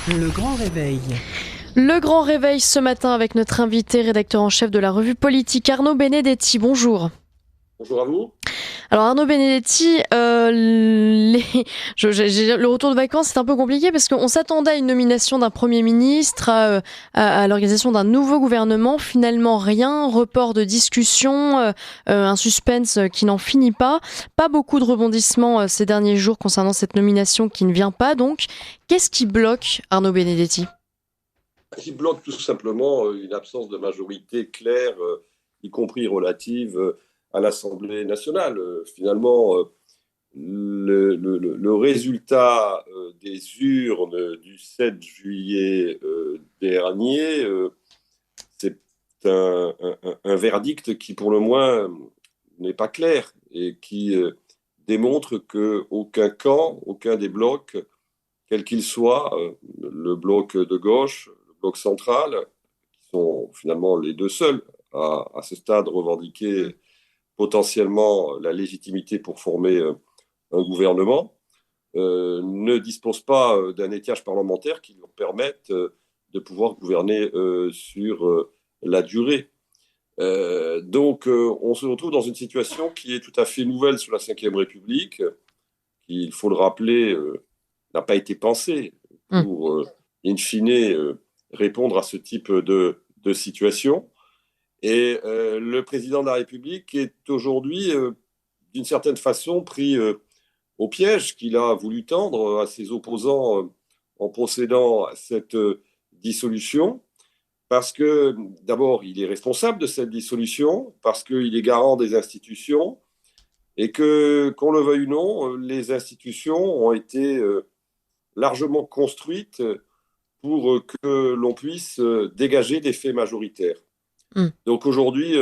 Le grand réveil. Le grand réveil ce matin avec notre invité, rédacteur en chef de la revue politique, Arnaud Benedetti. Bonjour. Bonjour à vous. Alors Arnaud Benedetti, le retour de vacances c'est un peu compliqué parce qu'on s'attendait à une nomination d'un Premier ministre, à l'organisation d'un nouveau gouvernement. Finalement rien, report de discussion, un suspense qui n'en finit pas. Pas beaucoup de rebondissements ces derniers jours concernant cette nomination qui ne vient pas donc. Qu'est-ce qui bloque Arnaud Benedetti ? Qui bloque tout simplement une absence de majorité claire, y compris relative à l'Assemblée nationale. Finalement, le résultat des urnes du 7 juillet dernier, c'est un verdict qui, pour le moins, n'est pas clair et qui démontre qu'aucun camp, aucun des blocs, quel qu'il soit, le bloc de gauche, le bloc central, qui sont finalement les deux seuls à ce stade revendiquer potentiellement la légitimité pour former un gouvernement, ne dispose pas d'un étiage parlementaire qui leur permette de pouvoir gouverner sur la durée. Donc on se retrouve dans une situation qui est tout à fait nouvelle sous la Ve République, qui, il faut le rappeler, n'a pas été pensée pour, in fine, répondre à ce type de situation. Et le président de la République est aujourd'hui, d'une certaine façon, pris au piège qu'il a voulu tendre à ses opposants en procédant à cette dissolution, parce que d'abord, il est responsable de cette dissolution, parce qu'il est garant des institutions, et que, qu'on le veuille ou non, les institutions ont été largement construites pour que l'on puisse dégager des faits majoritaires. Donc aujourd'hui,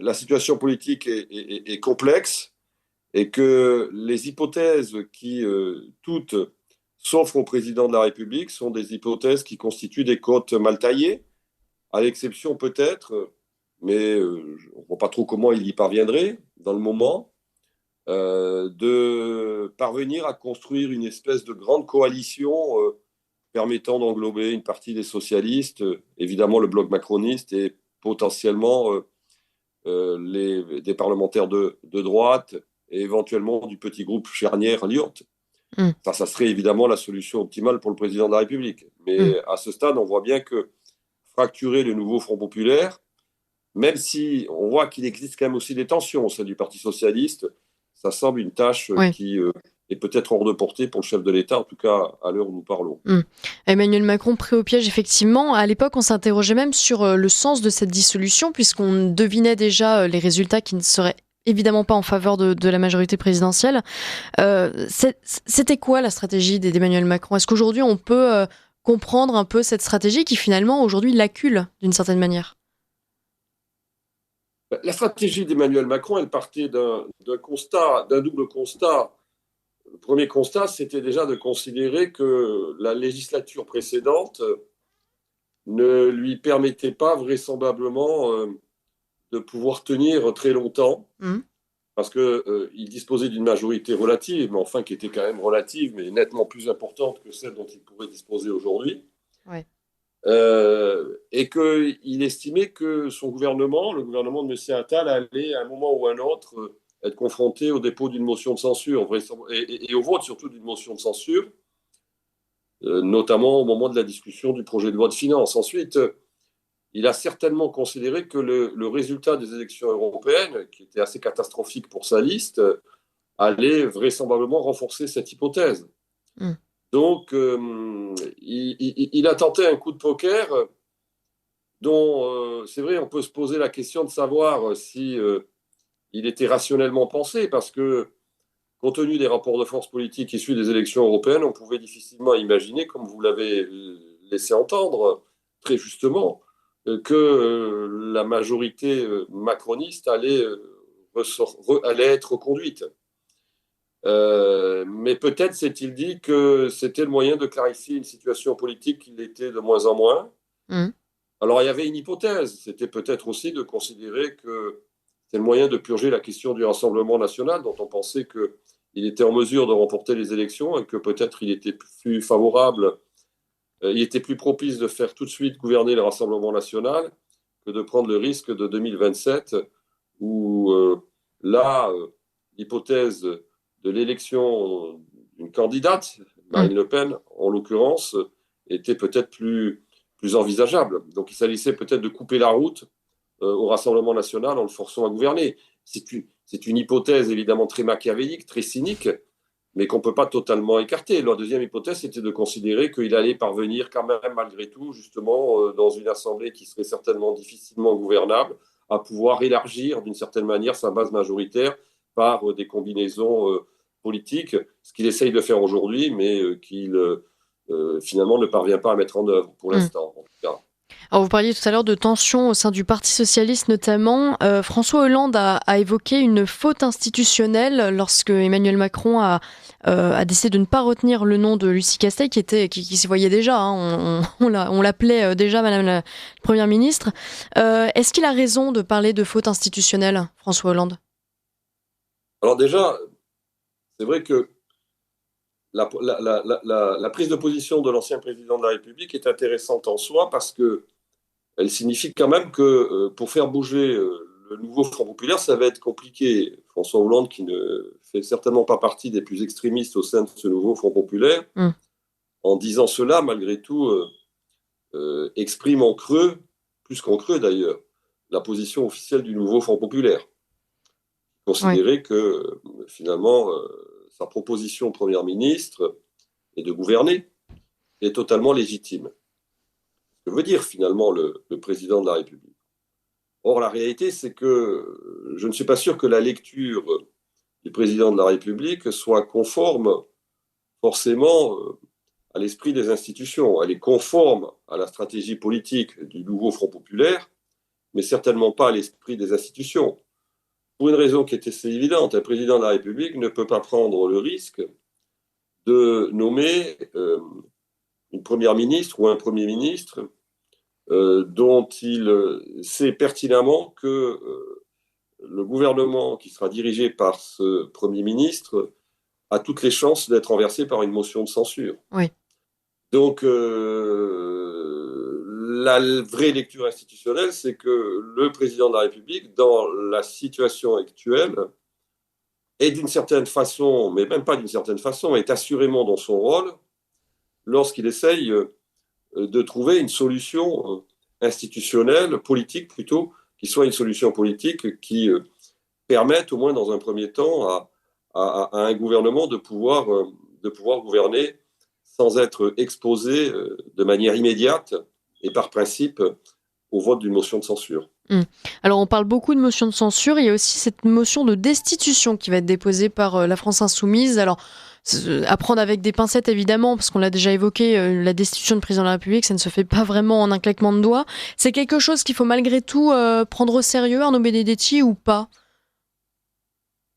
la situation politique est complexe et que les hypothèses qui, toutes, s'offrent au président de la République sont des hypothèses qui constituent des côtes mal taillées, à l'exception peut-être, mais on ne voit pas trop comment il y parviendrait dans le moment, de parvenir à construire une espèce de grande coalition permettant d'englober une partie des socialistes, évidemment le bloc macroniste et potentiellement des parlementaires de droite et éventuellement du petit groupe charnière-Lyot. Ça serait évidemment la solution optimale pour le président de la République. Mais à ce stade, on voit bien que fracturer le nouveau Front populaire, même si on voit qu'il existe quand même aussi des tensions au sein du Parti socialiste, ça semble une tâche qui est peut-être hors de portée pour le chef de l'État, en tout cas à l'heure où nous parlons. Emmanuel Macron pris au piège, effectivement. À l'époque, on s'interrogeait même sur le sens de cette dissolution, puisqu'on devinait déjà les résultats qui ne seraient évidemment pas en faveur de la majorité présidentielle. C'était quoi la stratégie d'Emmanuel Macron ? Est-ce qu'aujourd'hui, on peut comprendre un peu cette stratégie qui, finalement, aujourd'hui, l'accule d'une certaine manière ? La stratégie d'Emmanuel Macron, elle partait d'un double constat. Le premier constat, c'était déjà de considérer que la législature précédente ne lui permettait pas vraisemblablement de pouvoir tenir très longtemps, parce qu'il disposait d'une majorité relative, mais enfin qui était quand même relative, mais nettement plus importante que celle dont il pourrait disposer aujourd'hui. Ouais. Et qu'il estimait que son gouvernement, le gouvernement de M. Attal, allait à un moment ou à un autre être confronté au dépôt d'une motion de censure, et au vote surtout d'une motion de censure, notamment au moment de la discussion du projet de loi de finances. Ensuite, il a certainement considéré que le résultat des élections européennes, qui était assez catastrophique pour sa liste, allait vraisemblablement renforcer cette hypothèse. Donc, il a tenté un coup de poker dont, c'est vrai, on peut se poser la question de savoir si il était rationnellement pensé, parce que, compte tenu des rapports de force politiques issus des élections européennes, on pouvait difficilement imaginer, comme vous l'avez laissé entendre très justement, que la majorité macroniste allait être reconduite. Mais peut-être s'est-il dit que c'était le moyen de clarifier une situation politique qui l'était de moins en moins. Alors il y avait une hypothèse, c'était peut-être aussi de considérer que c'est le moyen de purger la question du Rassemblement national, dont on pensait qu'il était en mesure de remporter les élections et que peut-être il était plus favorable il était plus propice de faire tout de suite gouverner le Rassemblement national que de prendre le risque de 2027, où là, l'hypothèse de l'élection d'une candidate, Mm. Marine Le Pen en l'occurrence, était peut-être plus envisageable. Donc il s'agissait peut-être de couper la route au Rassemblement national en le forçant à gouverner. C'est une hypothèse évidemment très machiavélique, très cynique, mais qu'on ne peut pas totalement écarter. La deuxième hypothèse, c'était de considérer qu'il allait parvenir quand même, malgré tout, justement, dans une assemblée qui serait certainement difficilement gouvernable, à pouvoir élargir d'une certaine manière sa base majoritaire par des combinaisons politiques, ce qu'il essaye de faire aujourd'hui, mais qu'il finalement ne parvient pas à mettre en œuvre pour Mm. l'instant, en tout cas. Alors vous parliez tout à l'heure de tensions au sein du Parti socialiste notamment. François Hollande a évoqué une faute institutionnelle lorsque Emmanuel Macron a décidé de ne pas retenir le nom de Lucie Castel qui s'y voyait déjà. Hein. On l'appelait déjà Madame la Première ministre. Est-ce qu'il a raison de parler de faute institutionnelle, François Hollande? Alors déjà, c'est vrai que la prise de position de l'ancien président de la République est intéressante en soi parce que elle signifie quand même que pour faire bouger le nouveau Front populaire, ça va être compliqué. François Hollande, qui ne fait certainement pas partie des plus extrémistes au sein de ce nouveau Front populaire, Mm. en disant cela, malgré tout, exprime en creux, plus qu'en creux d'ailleurs, la position officielle du nouveau Front populaire. Ouais. Considérer que finalement, sa proposition Première ministre et de gouverner est totalement légitime. Que veut dire finalement le président de la République? Or, la réalité, c'est que je ne suis pas sûr que la lecture du président de la République soit conforme forcément à l'esprit des institutions. Elle est conforme à la stratégie politique du nouveau Front populaire, mais certainement pas à l'esprit des institutions. Pour une raison qui est assez évidente, un président de la République ne peut pas prendre le risque de nommer une première ministre ou un premier ministre dont il sait pertinemment que le gouvernement qui sera dirigé par ce Premier ministre a toutes les chances d'être renversé par une motion de censure. Oui. Donc, la vraie lecture institutionnelle, c'est que le président de la République, dans la situation actuelle, est d'une certaine façon, mais même pas d'une certaine façon, est assurément dans son rôle lorsqu'il essaye de trouver une solution institutionnelle, politique plutôt, qui soit une solution politique qui permette, au moins dans un premier temps, à un gouvernement de pouvoir gouverner sans être exposé de manière immédiate et par principe au vote d'une motion de censure. Alors on parle beaucoup de motion de censure, il y a aussi cette motion de destitution qui va être déposée par la France insoumise. Alors à prendre avec des pincettes évidemment, parce qu'on l'a déjà évoqué, la destitution du président de la République, ça ne se fait pas vraiment en un claquement de doigts. C'est quelque chose qu'il faut malgré tout prendre au sérieux, Arnaud Benedetti, ou pas?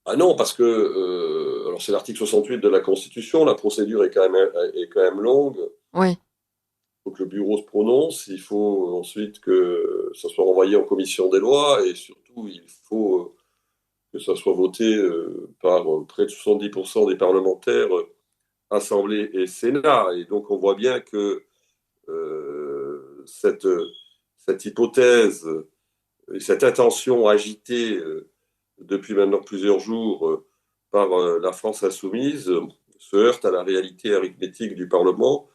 Ah non, parce que alors c'est l'article 68 de la Constitution, la procédure est quand même longue. Oui. Il faut que le bureau se prononce, il faut ensuite que ça soit renvoyé en commission des lois et surtout il faut que ça soit voté par près de 70% des parlementaires, Assemblée et Sénat. Et donc on voit bien que cette hypothèse et cette intention agitée depuis maintenant plusieurs jours par la France insoumise se heurte à la réalité arithmétique du Parlement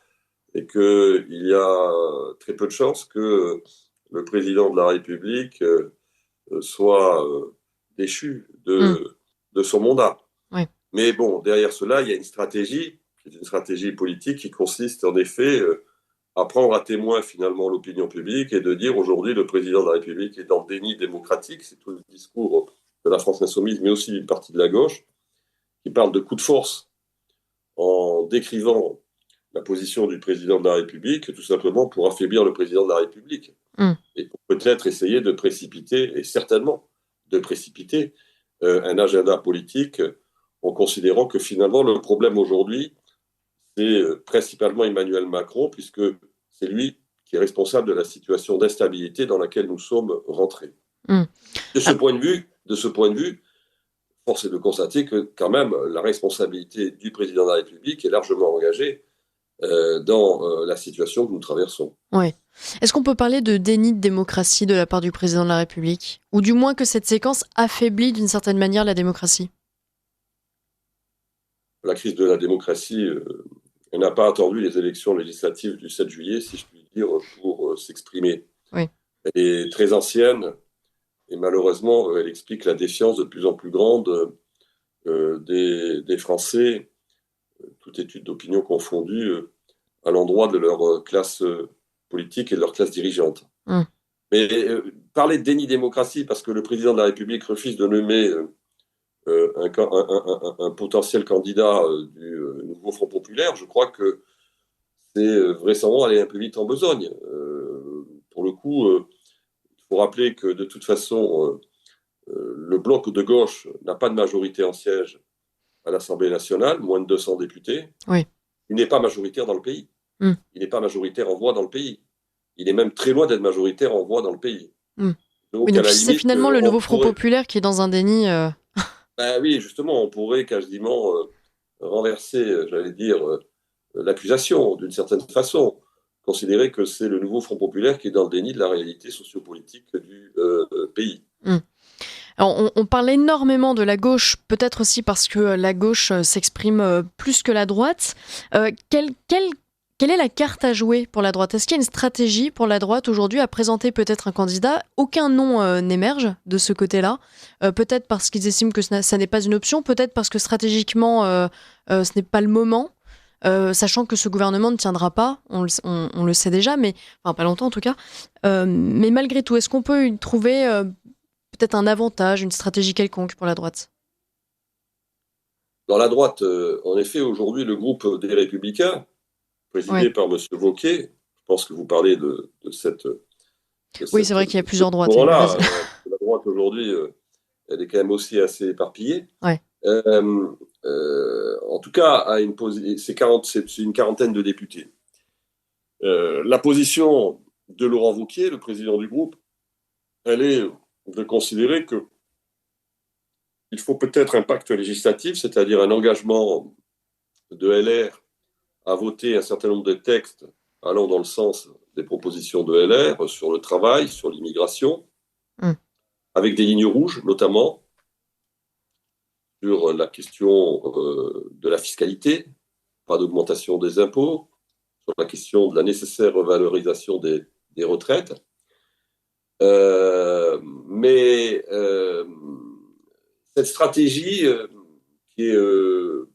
et qu'il y a très peu de chances que le président de la République soit déchu Mm. de son mandat. Oui. Mais bon, derrière cela, il y a une stratégie, qui est une stratégie politique qui consiste en effet à prendre à témoin finalement l'opinion publique et de dire aujourd'hui le président de la République est dans le déni démocratique. C'est tout le discours de la France insoumise, mais aussi d'une partie de la gauche, qui parle de coup de force en décrivant la position du président de la République, tout simplement pour affaiblir le président de la République. Mm. Et pour peut-être essayer de précipiter, et certainement de précipiter, un agenda politique en considérant que finalement le problème aujourd'hui, c'est principalement Emmanuel Macron, puisque c'est lui qui est responsable de la situation d'instabilité dans laquelle nous sommes rentrés. Mm. De ce point de vue, force est de constater que quand même la responsabilité du président de la République est largement engagée dans la situation que nous traversons. Ouais. Est-ce qu'on peut parler de déni de démocratie de la part du président de la République? Ou du moins que cette séquence affaiblit d'une certaine manière la démocratie? La crise de la démocratie n'a pas attendu les élections législatives du 7 juillet, si je puis dire, pour s'exprimer. Oui. Elle est très ancienne et malheureusement, elle explique la défiance de plus en plus grande des Français, toute étude d'opinion confondue, à l'endroit de leur classe politique et de leur classe dirigeante. Hum. Mais parler de déni démocratie parce que le président de la République refuse de nommer un potentiel candidat du nouveau Front populaire, je crois que c'est vraisemblablement aller un peu vite en besogne. Pour le coup, il faut rappeler que de toute façon, le bloc de gauche n'a pas de majorité en siège à l'Assemblée nationale, moins de 200 députés. Oui. Il n'est pas majoritaire dans le pays. Hum. Il n'est pas majoritaire en voix dans le pays. Il est même très loin d'être majoritaire en voix dans le pays. Hum. Donc, Oui, à donc la c'est limite, finalement le on nouveau Front pourrait... populaire qui est dans un déni. Ben oui, justement, on pourrait quasiment renverser, j'allais dire, l'accusation d'une certaine façon. Considérer que c'est le nouveau Front populaire qui est dans le déni de la réalité sociopolitique du pays. Hum. Alors, on parle énormément de la gauche, peut-être aussi parce que la gauche s'exprime plus que la droite. Quelle est la carte à jouer pour la droite? Est-ce qu'il y a une stratégie pour la droite aujourd'hui à présenter peut-être un candidat? Aucun nom n'émerge de ce côté-là. Peut-être parce qu'ils estiment que ça n'est pas une option, peut-être parce que stratégiquement, ce n'est pas le moment. Sachant que ce gouvernement ne tiendra pas, on le sait déjà, mais enfin pas longtemps en tout cas. Mais malgré tout, est-ce qu'on peut y trouver peut-être un avantage, une stratégie quelconque pour la droite? Dans la droite, en effet, aujourd'hui, le groupe des Républicains, Ouais. présidé par M. Wauquiez, je pense que vous parlez de Oui, c'est vrai qu'il y a ce plusieurs droites. courant-là. La droite aujourd'hui, elle est quand même aussi assez éparpillée. Ouais. En tout cas, c'est une quarantaine de députés. La position de Laurent Wauquiez, le président du groupe, elle est de considérer que il faut peut-être un pacte législatif, c'est-à-dire un engagement de LR à voter un certain nombre de textes allant dans le sens des propositions de LR sur le travail, sur l'immigration, avec des lignes rouges notamment sur la question de la fiscalité, pas d'augmentation des impôts, sur la question de la nécessaire revalorisation des retraites. Mais cette stratégie qui est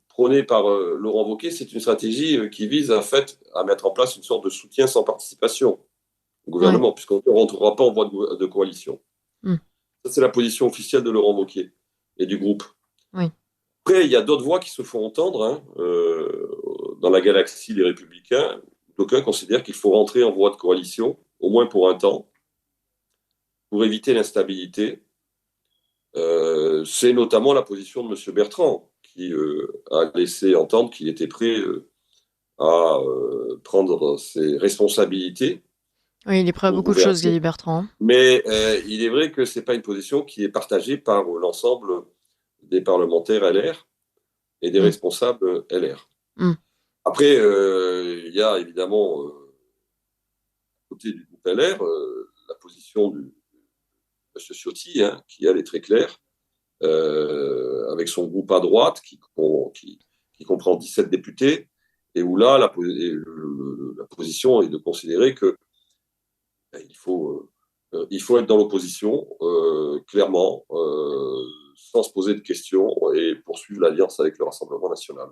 prônée par Laurent Wauquiez, c'est une stratégie qui vise en fait à mettre en place une sorte de soutien sans participation au gouvernement, Ouais. puisqu'on ne rentrera pas en voie de coalition. Mm. Ça, c'est la position officielle de Laurent Wauquiez et du groupe. Oui. Après, il y a d'autres voix qui se font entendre hein, dans la galaxie des Républicains. D'aucuns considèrent qu'il faut rentrer en voie de coalition, au moins pour un temps, pour éviter l'instabilité. C'est notamment la position de M. Bertrand, qui a laissé entendre qu'il était prêt à prendre ses responsabilités Oui, il est prêt à pour beaucoup de choses, gouverner. Guy Bertrand. Mais il est vrai que ce n'est pas une position qui est partagée par l'ensemble des parlementaires LR et des Mm. responsables LR. Mm. Après, il y a évidemment, côté du groupe LR, la position de M. Ciotti, hein, qui elle est très claire, avec son groupe à droite qui comprend 17 députés, et où là, la position est de considérer que il faut être dans l'opposition, clairement, sans se poser de questions, et poursuivre l'alliance avec le Rassemblement national.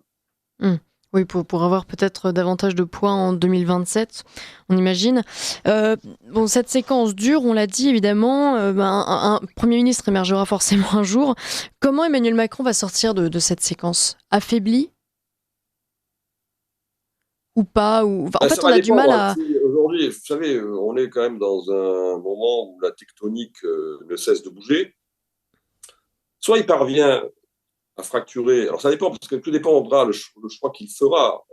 Mm. Oui, pour avoir peut-être davantage de poids en 2027, on imagine. Bon, cette séquence dure, on l'a dit évidemment, un Premier ministre émergera forcément un jour. Comment Emmanuel Macron va sortir de cette séquence? Affaibli ou pas En Ben, fait, ça on va a du mal dépendre. à... Aujourd'hui, vous savez, on est quand même dans un moment où la tectonique ne cesse de bouger. Soit il parvient à fracturer. Alors ça dépend, parce que tout dépendra le choix qu'il fera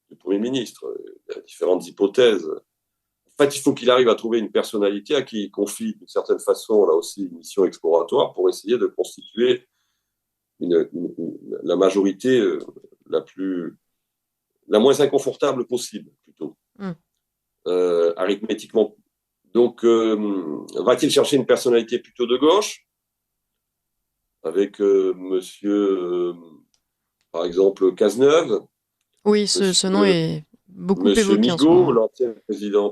du Premier ministre. Il y a différentes hypothèses. En fait, il faut qu'il arrive à trouver une personnalité à qui il confie d'une certaine façon, là aussi, une mission exploratoire pour essayer de constituer la majorité la plus la moins inconfortable possible, plutôt, Mm. arithmétiquement. Donc, va-t-il chercher une personnalité plutôt de gauche, avec par exemple, Cazeneuve, Oui, ce nom monsieur, est beaucoup monsieur évoqué en ce Migaud, moment. l'ancien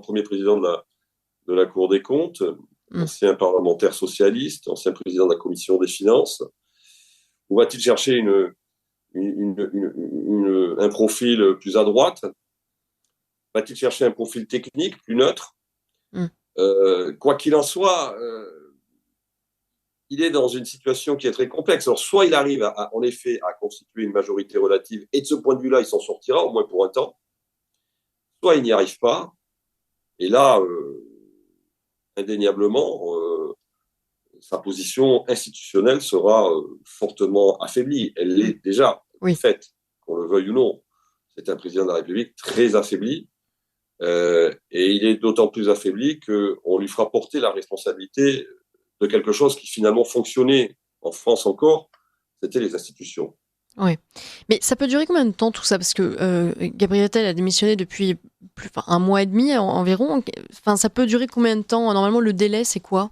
premier président de la Cour des comptes, Mm. ancien parlementaire socialiste, ancien président de la Commission des finances, ou va-t-il chercher un profil plus à droite? Va-t-il chercher un profil technique plus neutre? Mm. Quoi qu'il en soit, il est dans une situation qui est très complexe. Alors, soit il arrive en effet à constituer une majorité relative, et de ce point de vue-là, il s'en sortira, au moins pour un temps, soit il n'y arrive pas, et là, indéniablement, sa position institutionnelle sera fortement affaiblie. Elle Mm. l'est déjà, de Oui. fait, qu'on le veuille ou non. C'est un président de la République très affaibli, et il est d'autant plus affaibli qu'on lui fera porter la responsabilité de quelque chose qui finalement fonctionnait en France encore, c'était les institutions. Oui. Mais ça peut durer combien de temps tout ça? Parce que Gabriel Attal a démissionné depuis un mois et demi environ. Enfin, ça peut durer combien de temps? Normalement, le délai, c'est quoi?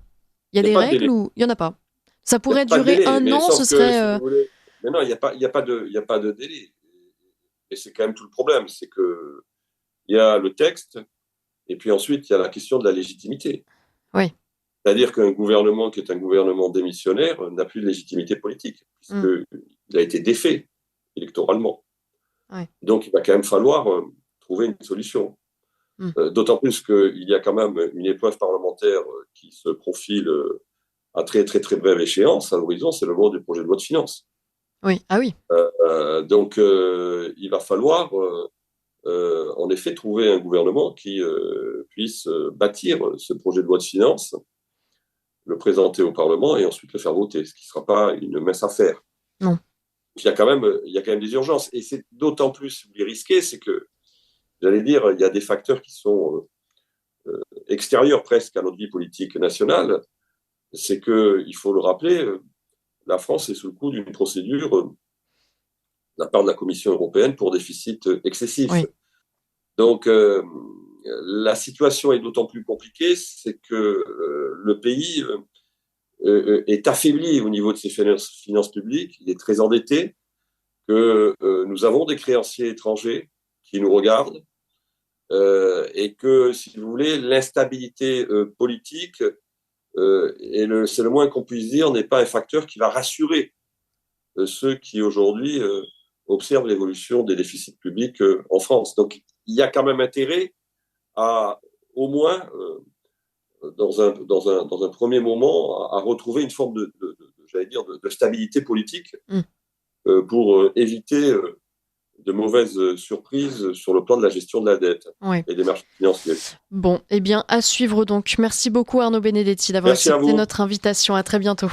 Il y a Il n'y a des pas de règles délai. ou il n'y en a pas? Ça Il n'y a pourrait pas de durer délai, un mais an, ce sauf que, serait... si vous voulez, mais non, il y a pas de délai. Et c'est quand même tout le problème, c'est que il y a le texte, et puis ensuite, il y a la question de la légitimité. Oui. C'est-à-dire qu'un gouvernement qui est un gouvernement démissionnaire n'a plus de légitimité politique, Mm. puisqu'il a été défait électoralement. Ouais. Donc, il va quand même falloir trouver une solution. Mm. D'autant plus qu'il y a quand même une épreuve parlementaire qui se profile à très très très brève échéance, à l'horizon, c'est le vote du projet de loi de finances. Oui. Ah oui. Donc, il va falloir en effet trouver un gouvernement qui puisse bâtir ce projet de loi de finances, le présenter au Parlement et ensuite le faire voter, ce qui ne sera pas une mince affaire. Non. Il y a quand même des urgences. Et c'est d'autant plus risqué, c'est que, j'allais dire, il y a des facteurs qui sont extérieurs presque à notre vie politique nationale. C'est que, il faut le rappeler, la France est sous le coup d'une procédure de la part de la Commission européenne pour déficit excessif. Oui. Donc, la situation est d'autant plus compliquée, c'est que le pays est affaibli au niveau de ses finances publiques, il est très endetté, que nous avons des créanciers étrangers qui nous regardent, et que, si vous voulez, l'instabilité politique, c'est le moins qu'on puisse dire, n'est pas un facteur qui va rassurer ceux qui aujourd'hui observent l'évolution des déficits publics en France. Donc, il y a quand même intérêt à, au moins, dans un premier moment, à retrouver une forme j'allais dire, de stabilité politique Mm. pour éviter de mauvaises surprises sur le plan de la gestion de la dette Ouais. et des marchés financiers. Bon, eh bien, à suivre donc. Merci beaucoup Arnaud Benedetti d'avoir Merci à accepté vous. notre invitation. À très bientôt.